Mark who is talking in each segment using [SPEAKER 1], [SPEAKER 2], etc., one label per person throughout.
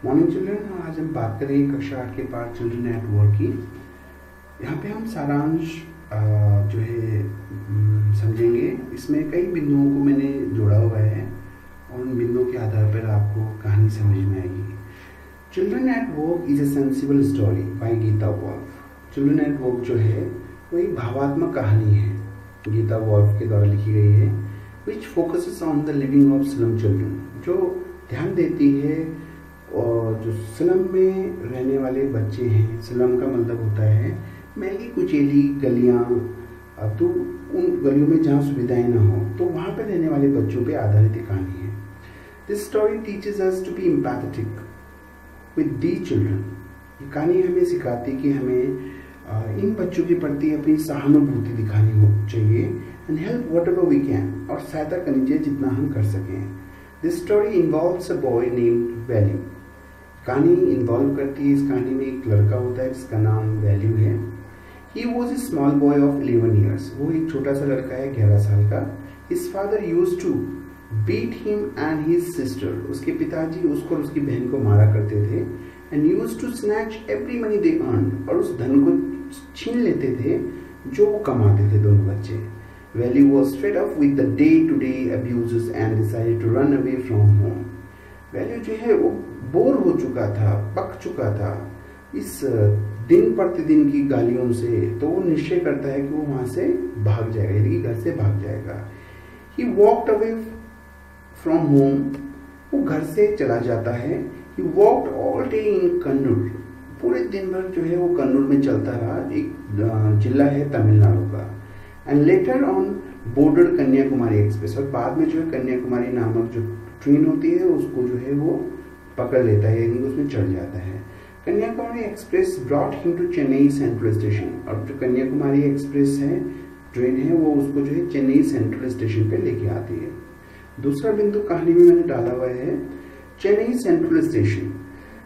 [SPEAKER 1] Morning children, आज हम बात करेंगे कक्षा 8 के पार्ट चिल्ड्रन एट वर्क की। यहाँ पे हम सारांश जो है समझेंगे। इसमें कई बिंदुओं को मैंने जोड़ा हुआ है और उन बिंदुओं के आधार पर आपको कहानी समझ में आएगी। Children at work is a sensible story by Gita Wolf. Children at work जो है वो एक भावात्मक कहानी है, गीता वॉल्फ के द्वारा लिखी गई है, which focuses on the living of slum children, जो ध्यान देती है और जो स्लम में रहने वाले बच्चे हैं। स्लम का मतलब होता है मैली कुचेली गलियाँ, तो उन गलियों में जहाँ सुविधाएं ना हो तो वहाँ पे रहने वाले बच्चों पे आधारित कहानी है। This story teaches us to be empathetic with these children. ये कहानी हमें सिखाती है कि हमें इन बच्चों के प्रति अपनी सहानुभूति दिखानी हो चाहिए and help whatever we can, और सहायता करनी चाहिए जितना हम कर सकें। This story involves a boy named Velu. कहानी इन्वॉल्व करती है, इस कहानी में एक लड़का होता है जिसका नाम वैल्यू है। He was a small boy of 11 years. वो एक छोटा सा लड़का है 11 साल का। His father used to beat him and his sister. उसके पिताजी उसको और उसकी बहन को मारा करते थे। And used to snatch every money they earned, और उस धन को छीन लेते थे जो वो कमाते थे दोनों बच्चे। Value was fed up with the day-to-day abuses and decided to run away from home. Value जो है वो बोर हो चुका था, पक चुका था इस दिन प्रतिदिन की गालियों से, तो वो निश्चय करता है कि वो वहां से भाग जाएगा, यानी घर से भाग जाएगा। He walked away from home. वो घर से चला जाता है। He walked all day in Kannur. पूरे दिन भर जो है वो कन्नूर में चलता रहा। एक जिला है तमिलनाडु का। And later on border Kanyakumari express, और बाद में जो है कन्याकुमारी नामक जो ट्रेन होती है उसको जो है वो पकड़ लेता है, यानी उसमें चढ़ जाता है। Kanyakumari express brought him to Chennai central station, और जो कन्याकुमारी एक्सप्रेस है ट्रेन है वो उसको जो है चेन्नई सेंट्रल स्टेशन पे लेके आती है। दूसरा बिंदु कहानी में मैंने डाला हुआ है Chennai central station.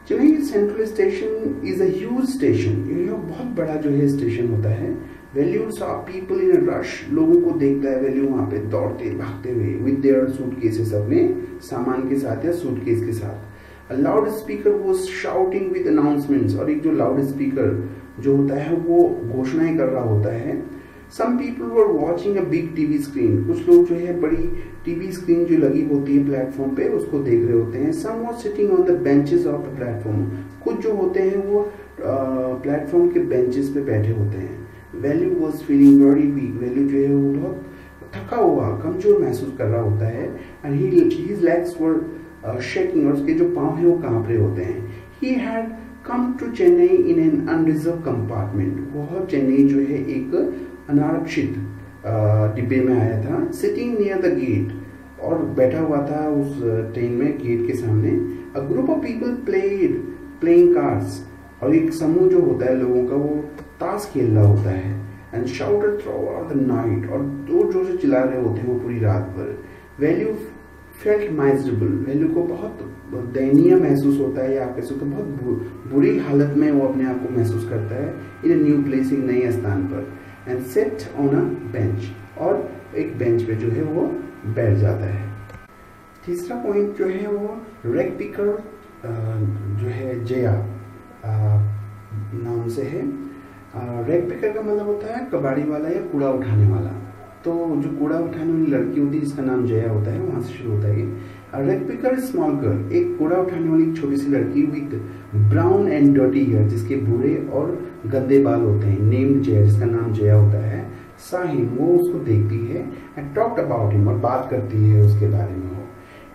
[SPEAKER 1] Chennai central station is a huge station. यह बहुत बड़ा जो है स्टेशन होता है। Value saw people in a rush. लोगों को देखता है वैल्यू वहां पे दौड़ते भागते हुए विद देयर सूटकेसेस, अपने सामान के साथ या सूटकेस के साथ। A loud speaker was shouting with announcements, और एक जो लाउड स्पीकर जो होता है वो घोषणाएं कर रहा होता है। Some people were watching a big TV screen. कुछ लोग जो है बड़ी टीवी स्क्रीन जो लगी होती है प्लेटफॉर्म पे उसको देख रहे होते हैं। Some were sitting on the benches of the platform. कुछ जो होते हैं वो प्लेटफॉर्म के बेंचेस पे बैठे होते हैं। Value was feeling very weak. Value जो है वो बहुत थका हुआ, कमजोर महसूस कर रहा होता है। And his legs were shaking, और उसके जो पांव हैं वो कांप रहे होते हैं। He had come to Chennai in an unreserved compartment. वह चेन्नई जो है एक अनारक्षित डिब्बे में आया था। सिटिंग नियर द गेट, और बैठा हुआ था उस ट्रेन में गेट के सामने। A group of people playing cards, और एक समूह जो होता है लोगों का वो ताश खेल रहा होता है। And shouted through out the night, और जोर जोर से चिल्ला रहे होते हैं वो पूरी रात भर। Value felt miserable. वैल्यू को बहुत दयनीय महसूस होता है, या आप कह सकते हो बहुत बुरी हालत में वो अपने आप को महसूस करता है इन अ न्यू प्लेस, एक नए स्थान पर। And set on a bench, और एक बेंच पे जो है वो बैठ जाता है। तीसरा पॉइंट जो है वो रैग पिकर जो है जया नाम से है। रैग पिकर का मतलब होता है कबाड़ी वाला या कूड़ा उठाने वाला। तो जो कूड़ा उठाने वाली लड़की होती है जिसका नाम जया होता है, वहां से शुरू होता है। रैग पिकर स्मॉल गर्ल, एक कूड़ा उठाने वाली छोटी सी लड़की with brown and dirty hair, जिसके भूरे और गंदे बाल होते हैं, नेम्ड जया, जिसका नाम जया होता है। सा हिम, वो उसको देखती है एंड टॉक्ड अबाउट हिम, और बात करती है उसके बारे में। वो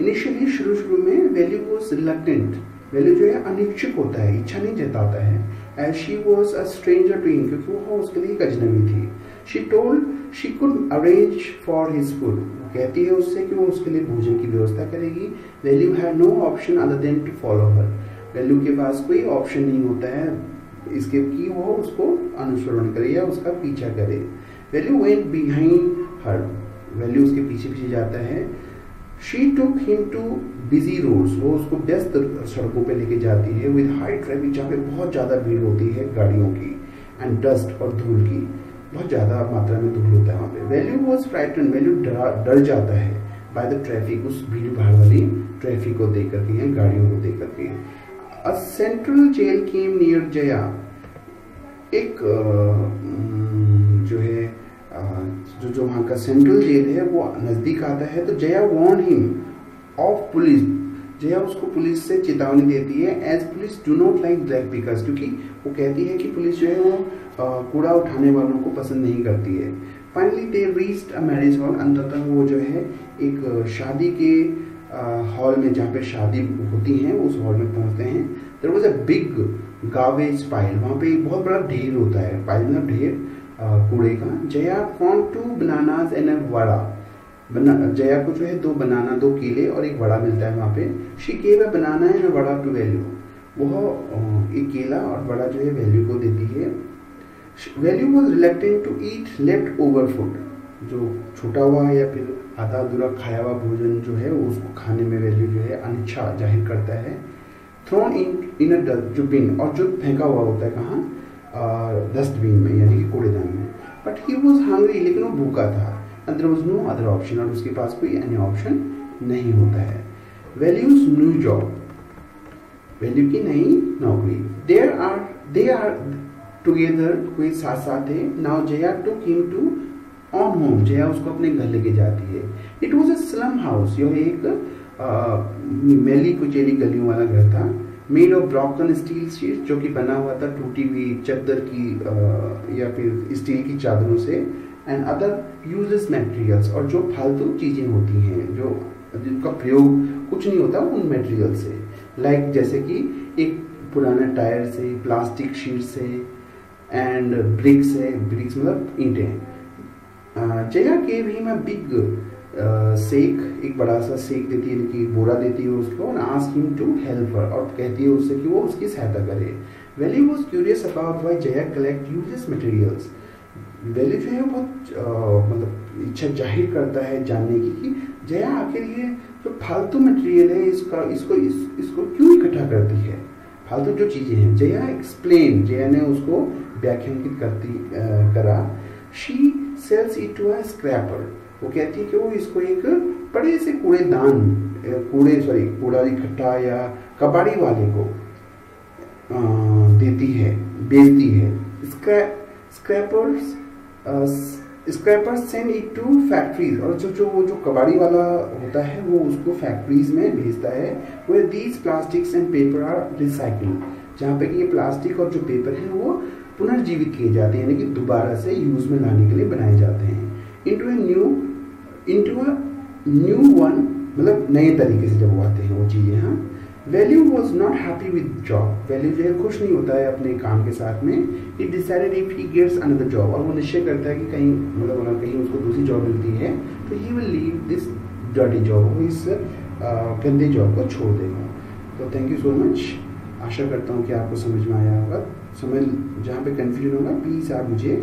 [SPEAKER 1] इनिशियली शुरू में वैल्यू वाज रिलक्टेंट। वैल्यू जो है अनिच्छुक होता है, इच्छा नहीं जताता है। As she was a stranger to him, क्योंकि वो उसके लिए एक अजनबी थी। She told she could arrange for his food. कहती है उससे कि वो उसके लिए भोजन की व्यवस्था करेगी। Velu had no option other than to follow her. Velu के पास कोई ऑप्शन नहीं होता है इसके कि वो उसको अनुसरण करे या उसका पीछा करे। Velu went behind her. Velu उसके पीछे पीछे जाता है। She took him to busy roads. वो उसको व्यस्त सड़कों पे लेके जाती है विद हाई ट्रैफिक, जहाँ पे बहुत ज्यादा भीड़ होती है गाड़ियों की, एंड डस्ट और धूल की, बहुत ज्यादा मात्रा में धूल होता है वहाँ पे। Value was frighten. वैल्यू डर जाता है बाय द ट्रैफिक, उस भीड़ भाड़ वाली ट्रैफिक को देख करके या गाड़ियों को देख करके। A central jail came near Jaya. एक जो है जो वहाँ का सेंट्रल जेल है वो नज़दीक आता है, तो Jaya warned him of police. Jaya उसको पुलिस से चेतावनी देती है, as police do not like black pickers, क्योंकि वो कहती है कि पुलिस जो है वो कूड़ा उठाने वालों को पसंद नहीं करती है। Finally they reached a marriage hall. अंततः वो जो है एक शादी के हॉल में, जहाँ पे शादी होती है, उस हॉल में पहुँचते हैं। There was a big garbage pile. वहाँ पे एक बहुत बड़ा ढेर होता है, पाइल मतलब ढेर कूड़े का। Jaya found 2 bananas and a vada. Jaya को जो है 2 बनाना, 2 केले और एक वड़ा मिलता है वहाँ पे। She gave a banana and a vada to Velu. वह एक केला और वड़ा जो है वैल्यू को देती है। Velu was reluctant to eat left over food. जो छूटा हुआ या फिर आधा अधूरा खाया हुआ भोजन जो है उसको खाने में वैल्यू जो है अनिच्छा जाहिर करता है। थ्रोन इन अ डस्टबिन, और जो फेंका हुआ होता है कहाँ, डस्टबिन में यानी कि कूड़ेदान में। बट ही वॉज हंग्री, लेकिन वो भूखा था। And there was no other option, और उसके पास कोई अन्य ऑप्शन नहीं होता है। वैल्यूज न्यू जॉब, वैल्यू की नई नौकरी। दे आर टुगेदर, कोई साथ साथ है। Now Jaya took him to on home. Jaya उसको अपने घर लेके जाती है। It was a slum house, यह एक मैली कुचेली गलियों वाला घर था। Made of broken steel sheet, जो कि बना हुआ था टूटी हुई चद्दर की या फिर स्टील की चादरों से। एंड अदर यूजेस मटेरियल्स, और जो फालतू चीजें होती हैं जो जिनका प्रयोग कुछ नहीं होता उन मटेरियल से, लाइक जैसे कि एक पुराना टायर से, प्लास्टिक शीट से, एंड ब्रिक्स है, ब्रिक्स मतलब ईंटें। Jaya gave him a big sack, एक बड़ा सा सेक देती है, कि बोरा देती है उसको। और ask him to help her, और कहती है उससे कि वो उसकी सहायता करे। Velu was curious about why Jaya collect uses materials. Velu जो है बहुत मतलब इच्छा जाहिर करता है जानने की कि जया आखिर ये जो फालतू मटेरियल है इसको क्यों इकट्ठा करती है, फालतू जो चीजें हैं। जया एक्सप्लेन, जया ने उसको व्याख्यानित करा। She sells it to a scraper, वो कहती है कि वो इसको एक बड़े से कूड़ा इकट्ठा या कबाड़ी वाले को देती है, बेचती है। Scrapers send it to factories, और जो कबाड़ी वाला होता है वो उसको फैक्ट्रीज में भेजता है। Where these plastics and paper are recycled, जहाँ पे कि ये प्लास्टिक और जो पेपर है वो पुनर्जीवित किए जाते हैं, यानी कि दोबारा से यूज में लाने के लिए बनाए जाते हैं। इनटू अ न्यू वन, मतलब नए तरीके से जब वो आते हैं वो चीजें। हाँ, value was not happy with job. Value जो है खुश नहीं होता है अपने काम के साथ में। It decided if he gets another job, और वो निश्चय करता है कि कहीं मतलब अगर कहीं उसको दूसरी जॉब मिलती है तो he will leave this dirty job, वो इस गंदे जॉब को छोड़ देगा। तो थैंक यू सो मच। आशा करता हूँ कि आपको समझ में आया होगा। समझ जहाँ पे कन्फ्यूजन होगा प्लीज़ आप मुझे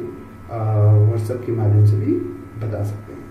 [SPEAKER 1] व्हाट्सएप के माध्यम से भी बता सकते हैं।